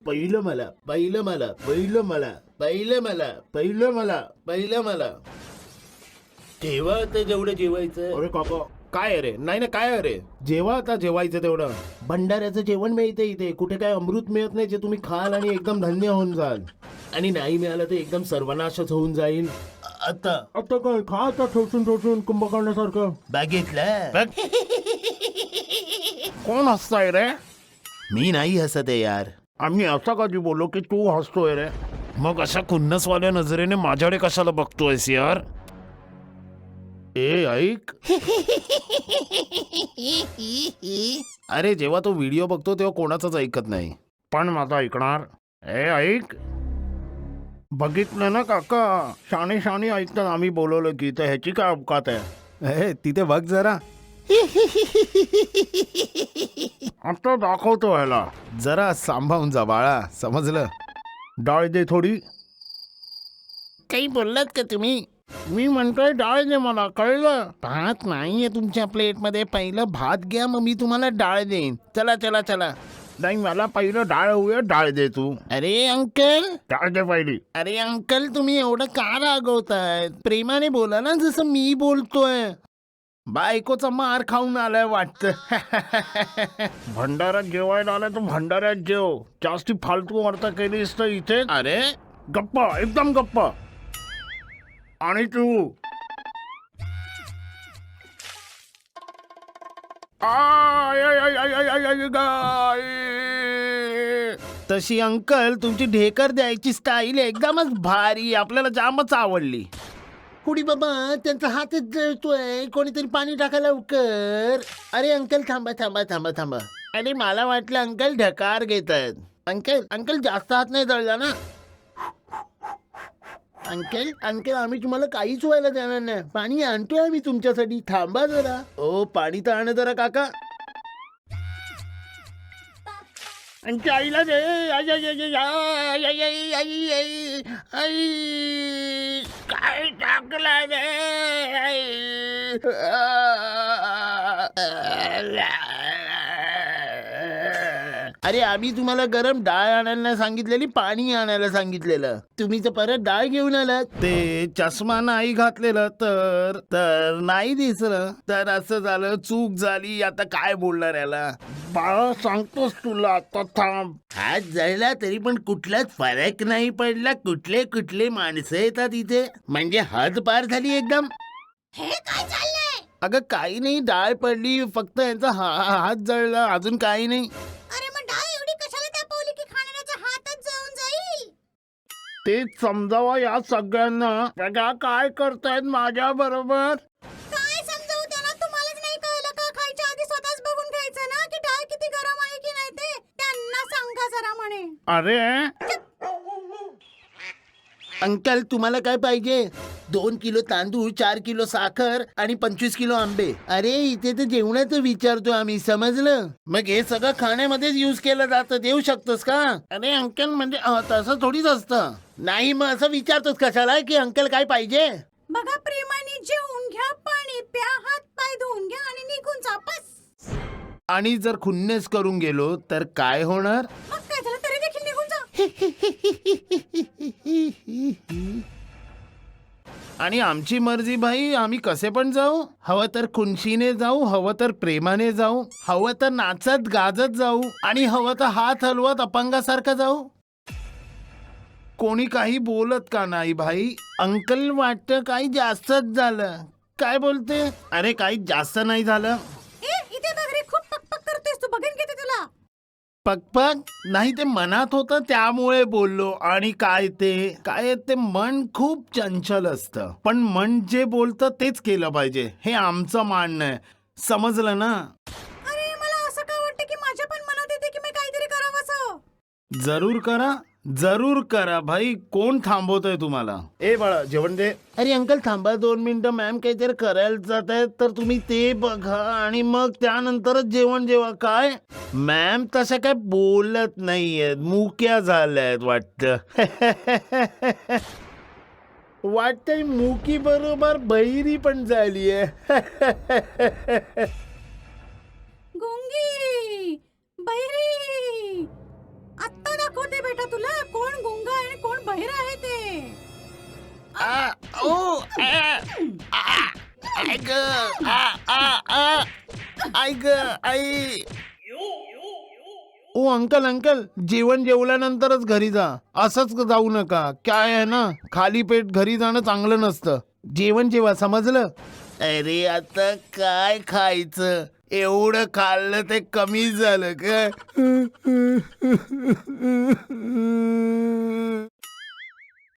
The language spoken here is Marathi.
पहिलं मला, पहिलं मला, पहिलं मला, पहिलं मला, पहिलं मला, पहिलं मला. तेव्हा आता जेवढं जेवायचं. अरे काका काय रे? नाही ना काय रे, जेव्हा आता जेवायचं तेवढं. भंडाऱ्याचं जेवण मिळते इथे, कुठे काय अमृत मिळत नाही जे तुम्ही खाल आणि एकदम धन्य होऊन जाल. आणि नाही मिळालं तर एकदम सर्वनाशच होऊन जाईल. आता आता काय खा आता ठोचून ठोचून कुंभकर्णासारखं. बघितलं. कोण हसताय रे? मी नाही हसत आहे यार. आम्ही असं कधी बोललो की तू हसतोय रे? मग अशा खुन्नसवाल्या नजरेने माझ्याकडे कशाला बघतोयस यार? ए ऐक. अरे जेव्हा तो व्हिडिओ बघतो तेव्हा कोणाचाच ऐकत नाही, पण माझा ऐकणार. ए ऐक. बघितलं ना काका, शाणे शाणे ऐकतात आम्ही बोलवलं की, तर ह्याची काय अवकात आहे? तिथे बघ जरा. आता दाखवतो ह्याला. जरा सांभाळून जा बाळा, समजलं? डाळ दे थोडी. काही बोललात का तुम्ही? मी म्हणतोय डाळ दे मला, कळलं? भात नाहीये तुमच्या प्लेटमध्ये, पहिलं भात घ्या मग मी तुम्हाला डाळ देईन. चला चला चला. नाही मला पहिलं डाळ हवी, डाळ दे तू. अरे अंकल डाळ दे पहिली. अरे अंकल तुम्ही एवढं का रागवताय? प्रेमाने बोला ना जसं मी बोलतोय. बायकोचा मार खाऊन आलाय वाटतं. भंडाऱ्यात जेवायला आलाय तर भंडाऱ्यात जेव. जास्ती फालतू वार्ता केलीस तर इथे. अरे गप्प, एकदम गप्प. आणि तू तशी अंकल तुमची ढेकर द्यायची स्टाईल एकदमच भारी, आपल्याला जामच आवडली. कुडी बाबा त्यांचा हातच जळतोय, कोणीतरी पाणी टाका लवकर. अरे अंकल थांबा थांबा थांबा थांबा. अरे मला वाटलं अंकल ढकार घेतात. अंकल अंकल जास्त हात नाही जळला ना? अंकल अंकल आम्ही तुम्हाला काहीच व्हायला देणार नाही, पाणी आणतोय आम्ही तुमच्यासाठी, थांबा जरा. ओ पाणी तर आण जरा काका. आमच्या आईला दे. काय टाकलं अरे आम्ही तुम्हाला गरम डाळ आणायला सांगितलेली, पाणी आणायला सांगितलेलं, तुम्ही तर परत डाळ घेऊन आलात. ते चष्मा नाही घातलेलं तर नाही दिसलं, तर असं झालं, चूक झाली. आता काय बोलणार याला? बाळा सांगतोस तुला, आता थांब. हात जळला तरी पण कुठलाच फरक नाही पडला. कुठले कुठले माणसं येतात इथे, म्हणजे हद पार झाली एकदम. हे काय चाललंय? अगं काही नाही, डाळ पडली फक्त, यांचा हात जळला, अजून काही नाही. अरे मग डाळ एवढी कशाला तापवली की खाणाऱ्याचा हातच जळून जाईल? तेच समजावा या सगळ्यांना. बघा काय करतायत माझ्या बरोबर. काय समजावू त्यांना? तुम्हालाच नाही कळलं का? खायच्या आधी स्वतःच बघून घ्यायचं ना की डाळ किती गरम आहे की नाही ते. त्यांना सांगा जरा म्हणे. अरे अंकल तुम्हाला काय पाहिजे? 2 किलो तांदूळ, 4 किलो साखर आणि 25 किलो आंबे. अरे इथे तर जेवणाचं विचारतो आम्ही, समजलं? मग हे सगळं खाण्यामध्येच यूज केलं जातं, देऊ शकतोस का? अरे अंकल म्हणजे तसं थोडीच असतं. नाही मग असं विचारतोस कशाला की अंकल काय पाहिजे? बघा प्रेमाने जेवून घ्या, पाणी प्या, हात पाय धुवून घ्या आणि निघून जा बस. आणि जर खुन्नेस करून गेलो तर काय होणार? मग काय झालं? तरी देखील निघून जा. आणि आमची मर्जी भाई, आम्ही कसे पण जाऊ. हवं तर खुनशीने जाऊ, हवं तर प्रेमाने जाऊ, हवं तर नाचत गाजत जाऊ, आणि हवं तर हात हलवत अपंगासारखं जाऊ. कोणी काही बोलत का नाही भाई? अंकल वाटतं काही जास्तच झालं. काय बोलते? अरे काही जास्त नाही झालं. ए इथे बघ रे, खूप पकपक करतोयस तू, बघेन घेते तुला. पकपक नाही, ते मनात होतं त्यामुळे बोललो. आणि काय ते मन खूप चंचल असतं, पण मन जे बोलतं तेच केलं पाहिजे, हे आमचं मानणं आहे, समजलं ना? अरे मला असं का वाटतं की माझ्या पण मनात येते की मी काहीतरी करावंसं. जरूर करा भाई, कोण थांबवतोय तुम्हाला? ए बाळा जेवण दे. अरे अंकल थांबा 2 मिनिटं, मॅम काहीतरी करायला जात आहेत, तर तुम्ही ते बघा आणि मग त्यानंतरच जेवण जेवा. काय मॅम तसं काय बोलत नाहीयेत, मुक्या झाल्यात वाटतं. वाटतंय मुकी बरोबर बहिरी पण झालीये. गुंगी, बहिरी, आत्ता दाखवते आय ग आई ग आई. ओ अंकल अंकल, जेवण जेवल्यानंतरच घरी जा, असंच जाऊ नका. काय आहे ना, खाली पेट घरी जाणं चांगलं नसतं. जेवण जेवा, समजलं? अरे आता काय खायचं, एवढं खाल्लं ते कमी झालं का?